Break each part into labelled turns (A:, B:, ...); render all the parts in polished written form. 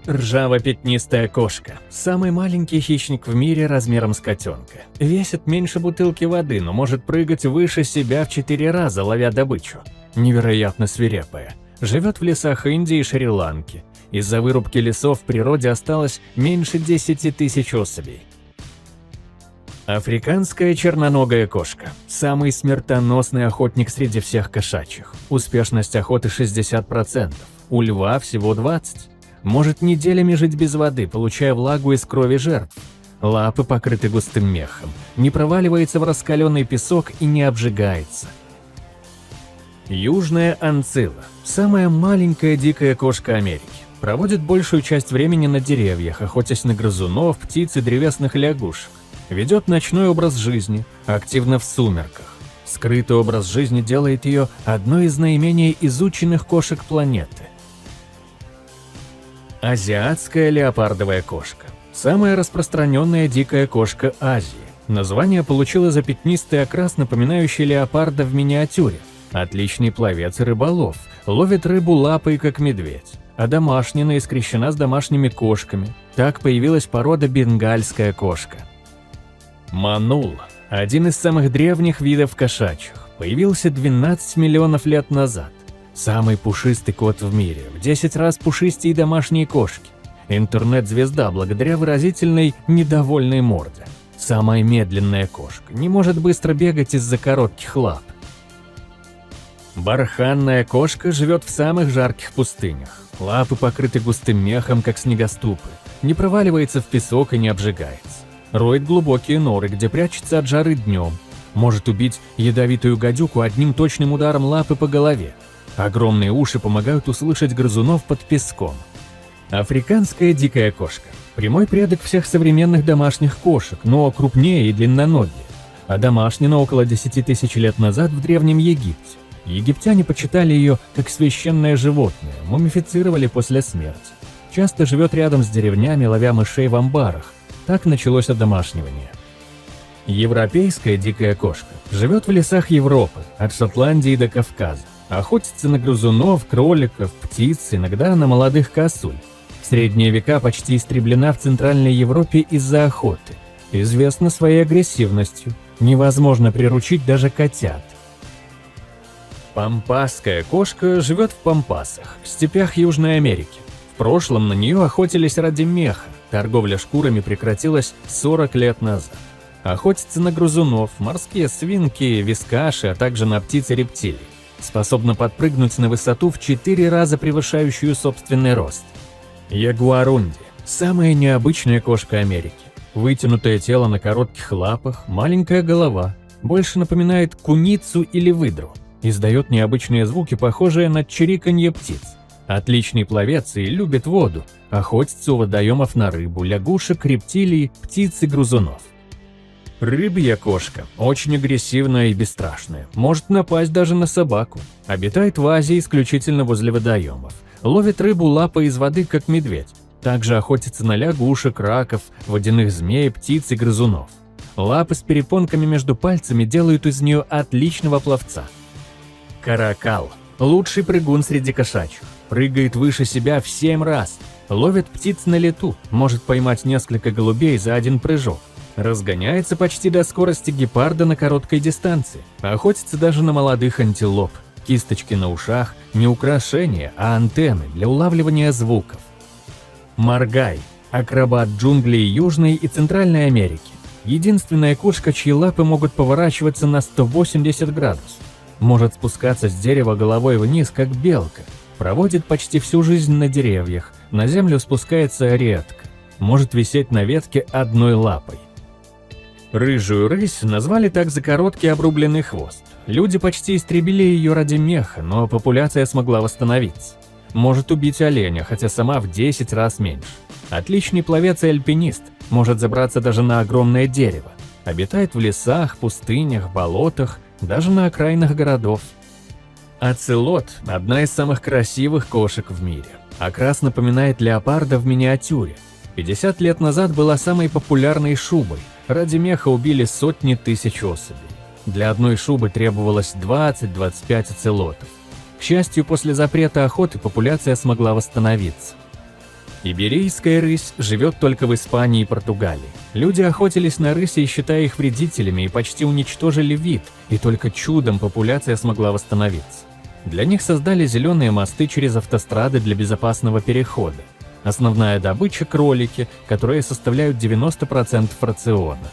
A: Ржаво-пятнистая кошка. Самый маленький хищник в мире размером с котенка. Весит меньше бутылки воды, но может прыгать выше себя в 4 раза, ловя добычу. Невероятно свирепая. Живет в лесах Индии и Шри-Ланки. Из-за вырубки лесов в природе осталось меньше 10 тысяч особей. Африканская черноногая кошка. Самый смертоносный охотник среди всех кошачьих. Успешность охоты 60%. У льва всего 20%. Может неделями жить без воды, получая влагу из крови жертв. Лапы покрыты густым мехом, не проваливается в раскаленный песок и не обжигается. Южная анцилла. Самая маленькая дикая кошка Америки. Проводит большую часть времени на деревьях, охотясь на грызунов, птиц и древесных лягушек. Ведет ночной образ жизни, активно в сумерках. Скрытый образ жизни делает ее одной из наименее изученных кошек планеты. Азиатская леопардовая кошка. Самая распространенная дикая кошка Азии. Название получила за пятнистый окрас, напоминающий леопарда в миниатюре. Отличный пловец и рыболов. Ловит рыбу лапой, как медведь. Одомашнена и скрещена с домашними кошками. Так появилась порода бенгальская кошка. Манул. Один из самых древних видов кошачьих. Появился 12 миллионов лет назад. Самый пушистый кот в мире, в 10 раз пушистее домашние кошки. Интернет-звезда благодаря выразительной недовольной морде. Самая медленная кошка, не может быстро бегать из-за коротких лап. Барханная кошка живет в самых жарких пустынях. Лапы покрыты густым мехом, как снегоступы. Не проваливается в песок и не обжигается. Роет глубокие норы, где прячется от жары днем. Может убить ядовитую гадюку одним точным ударом лапы по голове. Огромные уши помогают услышать грызунов под песком. Африканская дикая кошка. Прямой предок всех современных домашних кошек, но крупнее и длинноногие. Одомашнена около 10 тысяч лет назад в Древнем Египте. Египтяне почитали ее как священное животное, мумифицировали после смерти. Часто живет рядом с деревнями, ловя мышей в амбарах. Так началось одомашнивание. Европейская дикая кошка живет в лесах Европы, от Шотландии до Кавказа. Охотится на грызунов, кроликов, птиц, иногда на молодых косуль. В средние века почти истреблена в Центральной Европе из-за охоты. Известна своей агрессивностью. Невозможно приручить даже котят. Пампасская кошка живет в пампасах, в степях Южной Америки. В прошлом на нее охотились ради меха. Торговля шкурами прекратилась 40 лет назад. Охотится на грызунов, морские свинки, вискаши, а также на птиц и рептилий. Способна подпрыгнуть на высоту в 4 раза превышающую собственный рост. Ягуарунди – самая необычная кошка Америки. Вытянутое тело на коротких лапах, маленькая голова, больше напоминает куницу или выдру. Издает необычные звуки, похожие на чириканье птиц. Отличный пловец и любит воду. Охотится у водоемов на рыбу, лягушек, рептилий, птиц и грызунов. Рыбья кошка очень агрессивная и бесстрашная, может напасть даже на собаку. Обитает в Азии исключительно возле водоемов. Ловит рыбу лапой из воды, как медведь. Также охотится на лягушек, раков, водяных змей, птиц и грызунов. Лапы с перепонками между пальцами делают из нее отличного пловца. Каракал – лучший прыгун среди кошачьих. Прыгает выше себя в 7 раз. Ловит птиц на лету, может поймать несколько голубей за один прыжок. Разгоняется почти до скорости гепарда на короткой дистанции. Охотится даже на молодых антилоп. Кисточки на ушах – не украшения, а антенны для улавливания звуков. Маргай – акробат джунглей Южной и Центральной Америки. Единственная кошка, чьи лапы могут поворачиваться на 180 градусов. Может спускаться с дерева головой вниз, как белка. Проводит почти всю жизнь на деревьях, на землю спускается редко. Может висеть на ветке одной лапой. Рыжую рысь назвали так за короткий обрубленный хвост. Люди почти истребили ее ради меха, но популяция смогла восстановиться. Может убить оленя, хотя сама в 10 раз меньше. Отличный пловец и альпинист, может забраться даже на огромное дерево. Обитает в лесах, пустынях, болотах, даже на окраинах городов. Оцелот – одна из самых красивых кошек в мире. Окрас напоминает леопарда в миниатюре. 50 лет назад была самой популярной шубой. Ради меха убили сотни тысяч особей. Для одной шубы требовалось 20-25 оцелотов. К счастью, после запрета охоты популяция смогла восстановиться. Иберийская рысь живет только в Испании и Португалии. Люди охотились на рысей, считая их вредителями, и почти уничтожили вид, и только чудом популяция смогла восстановиться. Для них создали зеленые мосты через автострады для безопасного перехода. Основная добыча – кролики, которые составляют 90% рациона.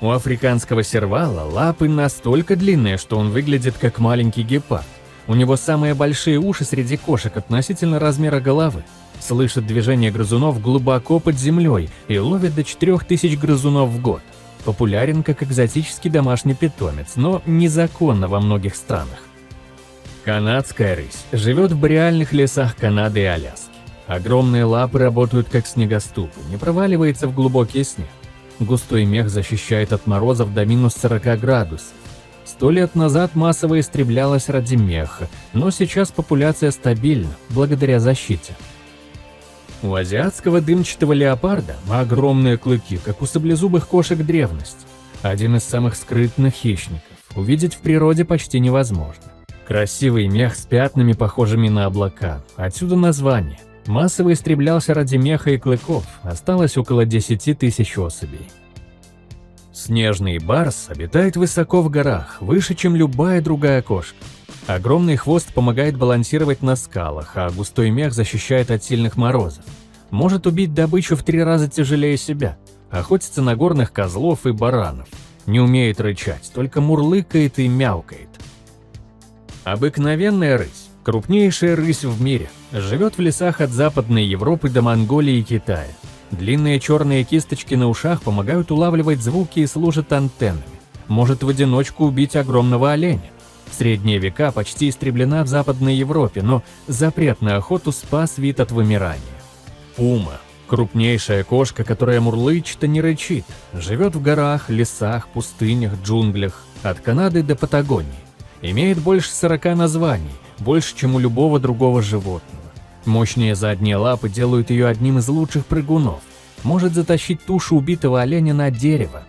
A: У африканского сервала лапы настолько длинные, что он выглядит как маленький гепард. У него самые большие уши среди кошек относительно размера головы. Слышит движение грызунов глубоко под землей и ловит до 4000 грызунов в год. Популярен как экзотический домашний питомец, но незаконно во многих странах. Канадская рысь живет в бореальных лесах Канады и Аляски. Огромные лапы работают как снегоступы, не проваливается в глубокий снег. Густой мех защищает от морозов до минус 40 градусов. 100 лет назад массово истреблялась ради меха, но сейчас популяция стабильна, благодаря защите. У азиатского дымчатого леопарда огромные клыки, как у саблезубых кошек древности. Один из самых скрытных хищников. Увидеть в природе почти невозможно. Красивый мех с пятнами, похожими на облака. Отсюда название. Массово истреблялся ради меха и клыков. Осталось около 10 тысяч особей. Снежный барс обитает высоко в горах, выше, чем любая другая кошка. Огромный хвост помогает балансировать на скалах, а густой мех защищает от сильных морозов. Может убить добычу в 3 раза тяжелее себя. Охотится на горных козлов и баранов. Не умеет рычать, только мурлыкает и мяукает. Обыкновенная рысь, крупнейшая рысь в мире, живет в лесах от Западной Европы до Монголии и Китая. Длинные черные кисточки на ушах помогают улавливать звуки и служат антеннами. Может в одиночку убить огромного оленя. В средние века почти истреблена в Западной Европе, но запрет на охоту спас вид от вымирания. Пума – крупнейшая кошка, которая мурлычет и не рычит, живет в горах, лесах, пустынях, джунглях, от Канады до Патагонии. Имеет больше 40 названий, больше, чем у любого другого животного. Мощные задние лапы делают ее одним из лучших прыгунов. Может затащить тушу убитого оленя на дерево.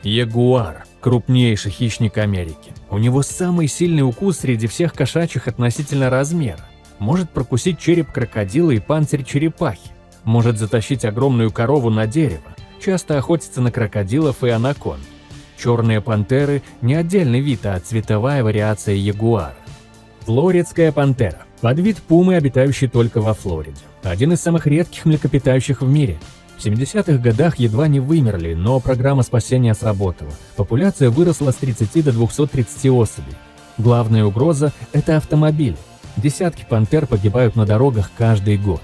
A: Ягуар – крупнейший хищник Америки. У него самый сильный укус среди всех кошачьих относительно размера. Может прокусить череп крокодила и панцирь черепахи. Может затащить огромную корову на дерево. Часто охотится на крокодилов и анаконд. Черные пантеры – не отдельный вид, а цветовая вариация ягуара. Флоридская пантера – подвид пумы, обитающий только во Флориде. Один из самых редких млекопитающих в мире. В 70-х годах едва не вымерли, но программа спасения сработала. Популяция выросла с 30 до 230 особей. Главная угроза – это автомобили. Десятки пантер погибают на дорогах каждый год.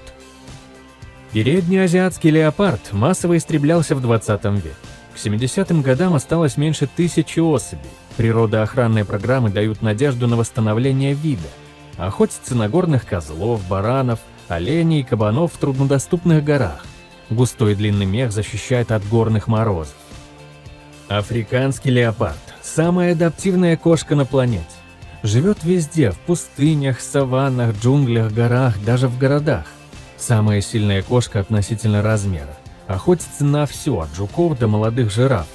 A: Переднеазиатский леопард массово истреблялся в 20 веке. К 70-м годам осталось меньше 1000 особей. Природоохранные программы дают надежду на восстановление вида. Охотятся на горных козлов, баранов, оленей и кабанов в труднодоступных горах. Густой длинный мех защищает от горных морозов. Африканский леопард – самая адаптивная кошка на планете. Живет везде – в пустынях, саваннах, джунглях, горах, даже в городах. Самая сильная кошка относительно размера. Охотится на все, от жуков до молодых жираф.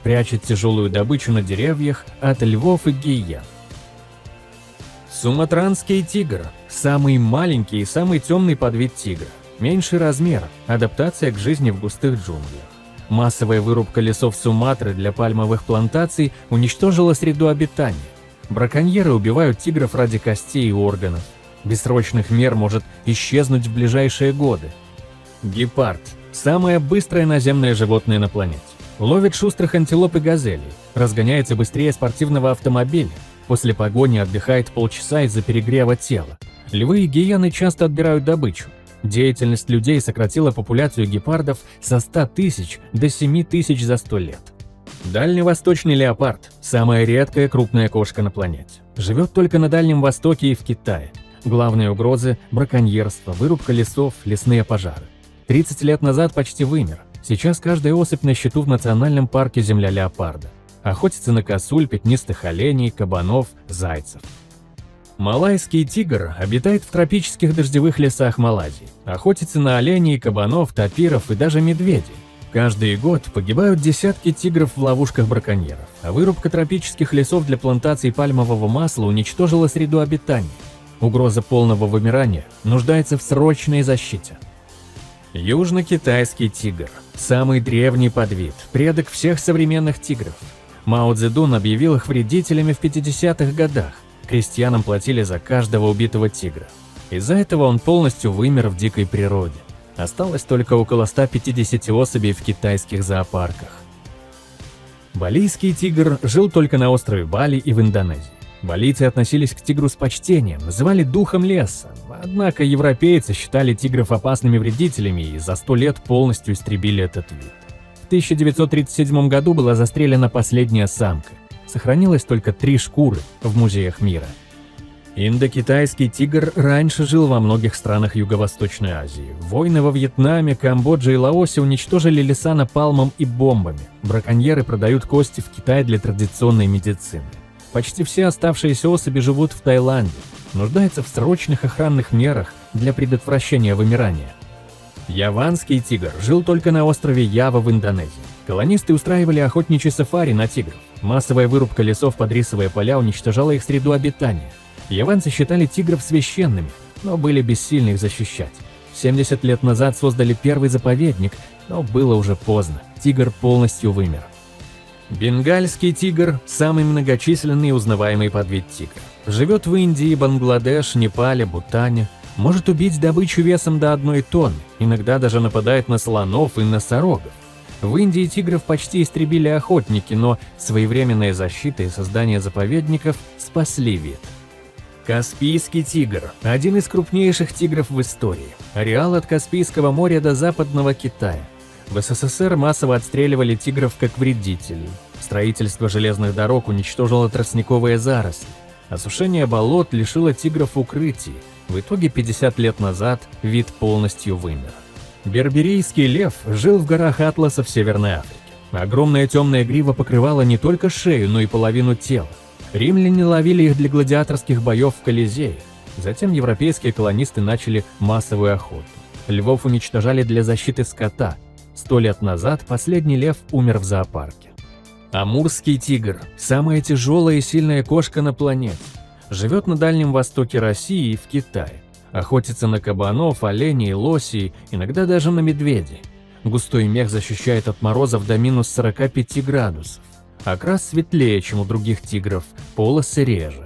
A: Прячет тяжелую добычу на деревьях от львов и гиен. Суматранский тигр – самый маленький и самый темный подвид тигра. Меньший размер, адаптация к жизни в густых джунглях. Массовая вырубка лесов Суматры для пальмовых плантаций уничтожила среду обитания. Браконьеры убивают тигров ради костей и органов. Без срочных мер может исчезнуть в ближайшие годы. Гепард – самое быстрое наземное животное на планете. Ловит шустрых антилоп и газелей, разгоняется быстрее спортивного автомобиля. После погони отдыхает полчаса из-за перегрева тела. Львы и гиены часто отбирают добычу. Деятельность людей сократила популяцию гепардов со 100 тысяч до 7 тысяч за 100 лет. Дальневосточный леопард – самая редкая крупная кошка на планете. Живет только на Дальнем Востоке и в Китае. Главные угрозы – браконьерство, вырубка лесов, лесные пожары. 30 лет назад почти вымер. Сейчас каждая особь на счету в национальном парке «Земля леопарда». Охотится на косуль, пятнистых оленей, кабанов, зайцев. Малайский тигр обитает в тропических дождевых лесах Малайзии. Охотится на оленей, кабанов, тапиров и даже медведей. Каждый год погибают десятки тигров в ловушках браконьеров, а вырубка тропических лесов для плантаций пальмового масла уничтожила среду обитания. Угроза полного вымирания нуждается в срочной защите. Южно-китайский тигр – самый древний подвид, предок всех современных тигров. Мао Цзэдун объявил их вредителями в 50-х годах. Крестьянам платили за каждого убитого тигра. Из-за этого он полностью вымер в дикой природе. Осталось только около 150 особей в китайских зоопарках. Балийский тигр жил только на острове Бали и в Индонезии. Балийцы относились к тигру с почтением, называли духом леса. Однако европейцы считали тигров опасными вредителями и за 100 лет полностью истребили этот вид. В 1937 году была застрелена последняя самка. Сохранилось только 3 шкуры в музеях мира. Индокитайский тигр раньше жил во многих странах Юго-Восточной Азии. Войны во Вьетнаме, Камбодже и Лаосе уничтожили леса напалмом и бомбами. Браконьеры продают кости в Китай для традиционной медицины. Почти все оставшиеся особи живут в Таиланде, нуждаются в срочных охранных мерах для предотвращения вымирания. Яванский тигр жил только на острове Ява в Индонезии. Колонисты устраивали охотничьи сафари на тигров. Массовая вырубка лесов под рисовые поля уничтожала их среду обитания. Яванцы считали тигров священными, но были бессильны их защищать. 70 лет назад создали первый заповедник, но было уже поздно, тигр полностью вымер. Бенгальский тигр – самый многочисленный и узнаваемый подвид тигра. Живет в Индии, Бангладеш, Непале, Бутане. Может убить добычу весом до 1 тонны, иногда даже нападает на слонов и носорогов. В Индии тигров почти истребили охотники, но своевременная защита и создание заповедников спасли вид. Каспийский тигр – один из крупнейших тигров в истории. Ареал от Каспийского моря до Западного Китая. В СССР массово отстреливали тигров как вредителей. Строительство железных дорог уничтожило тростниковые заросли. Осушение болот лишило тигров укрытий. В итоге 50 лет назад вид полностью вымер. Берберийский лев жил в горах Атласа в Северной Африке. Огромная темная грива покрывала не только шею, но и половину тела. Римляне ловили их для гладиаторских боев в Колизее. Затем европейские колонисты начали массовую охоту. Львов уничтожали для защиты скота. 100 лет назад последний лев умер в зоопарке. Амурский тигр – самая тяжелая и сильная кошка на планете. Живет на Дальнем Востоке России и в Китае. Охотится на кабанов, оленей, лосей, иногда даже на медведей. Густой мех защищает от морозов до минус 45 градусов. Окрас светлее, чем у других тигров, полосы реже.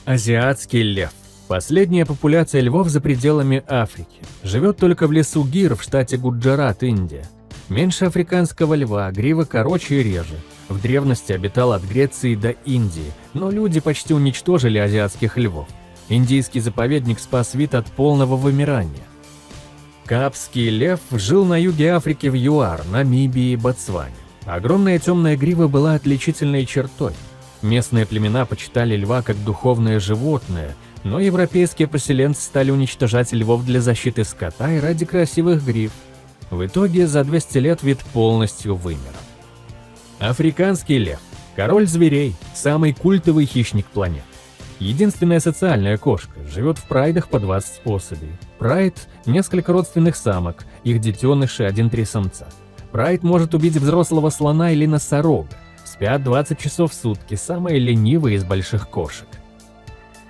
A: Азиатский лев. Последняя популяция львов за пределами Африки. Живет только в лесу Гир в штате Гуджарат, Индия. Меньше африканского льва, грива короче и реже. В древности обитал от Греции до Индии, но люди почти уничтожили азиатских львов. Индийский заповедник спас вид от полного вымирания. Капский лев жил на юге Африки в ЮАР, Намибии и Ботсване. Огромная темная грива была отличительной чертой. Местные племена почитали льва как духовное животное, но европейские поселенцы стали уничтожать львов для защиты скота и ради красивых грив. В итоге за 200 лет вид полностью вымер. Африканский лев – король зверей, самый культовый хищник планеты. Единственная социальная кошка, живет в прайдах по 20 особей. Прайд – несколько родственных самок, их детеныши 1-3 самца. Прайд может убить взрослого слона или носорога. Спят 20 часов в сутки, самые ленивые из больших кошек.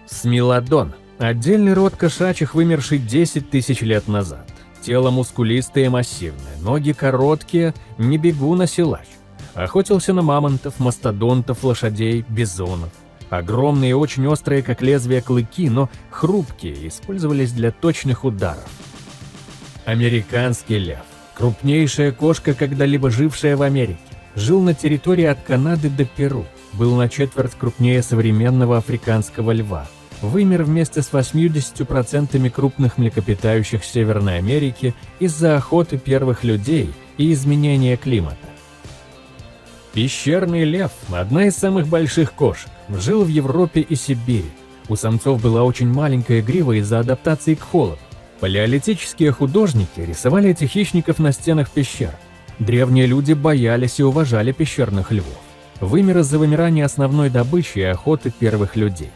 A: Смилодон – отдельный род кошачьих, вымерший 10 тысяч лет назад. Тело мускулистое и массивное, ноги короткие, не бегун, а силач. Охотился на мамонтов, мастодонтов, лошадей, бизонов. Огромные и очень острые, как лезвие, клыки, но хрупкие, использовались для точных ударов. Американский лев. Крупнейшая кошка, когда-либо жившая в Америке. Жил на территории от Канады до Перу. Был на четверть крупнее современного африканского льва. Вымер вместе с 80% крупных млекопитающих Северной Америки из-за охоты первых людей и изменения климата. Пещерный лев – одна из самых больших кошек. Жил в Европе и Сибири. У самцов была очень маленькая грива из-за адаптации к холоду. Палеолитические художники рисовали этих хищников на стенах пещер. Древние люди боялись и уважали пещерных львов. Вымер из-за вымирания основной добычи и охоты первых людей.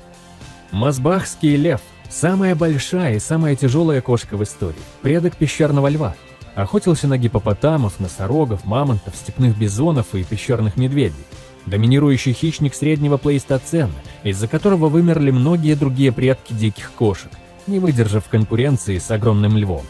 A: Мазбахский лев – самая большая и самая тяжелая кошка в истории, предок пещерного льва. Охотился на гипопотамов, носорогов, мамонтов, степных бизонов и пещерных медведей. Доминирующий хищник среднего плейстоцена, из-за которого вымерли многие другие предки диких кошек, не выдержав конкуренции с огромным львом.